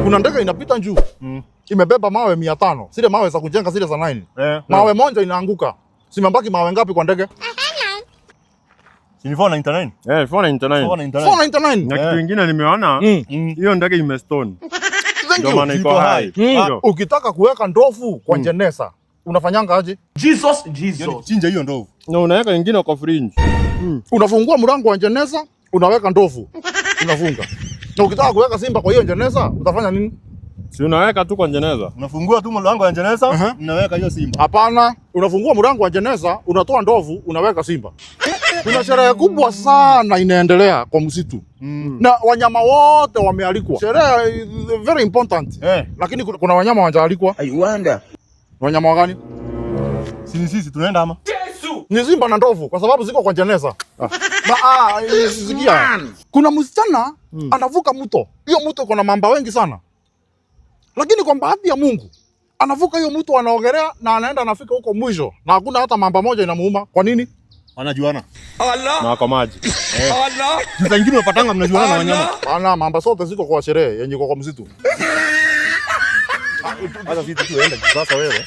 Kuna ndege inapita juu. Imebeba mawe 500. Zile mawe za kujenga zile za 9. Mawe moja inaanguka. Simebaki mawe ngapi kwa ndege? Ni 499. 499. Na kitu kingine nimeona hiyo ndege imestone. Ndio maana iko hai. Ukitaka kuweka ndovu kwa jeneza, unafanyanga aje? Jesus. Chinja hiyo ndovu. Na unaweka nyingine kwa fridge. Unafungua mlango wa jeneza, unaweka ndovu. Unafunga. Na ukitaka kuweka simba kwa hiyo jeneza, utafanya nini? Si unaweka tu kwa jeneza. Unafungua tu mlango wa jeneza, unaweka hiyo simba. Hapana, unafungua mlango wa jeneza, unatoa ndovu, unaweka simba. Kuna sherehe kubwa sana inaendelea kwa msitu. Na wanyama wote wamealikwa. Sherehe very important. Lakini kuna wanyama hawajaalikwa. I wonder. Wanyama gani? Sisi tunaenda ama? Yesu! Ni simba na ndovu kwa sababu ziko kwa jeneza. Sikia. Kuna msichana anavuka mto. Hiyo mto iko na mamba wengi sana. Lakini kwa bahati ya Mungu, anavuka hiyo mto, anaogelea na anaenda anafika huko mwisho. Na hakuna hata mamba moja inamuuma. Kwa nini? Wanajuana. Na wako maji. Allah. Sasa wengine wapatanga mnajuana na wanyama. Bana, mamba zote ziko kwa sherehe yenye iko kwa msitu. Hata sisi tuende sasa wewe.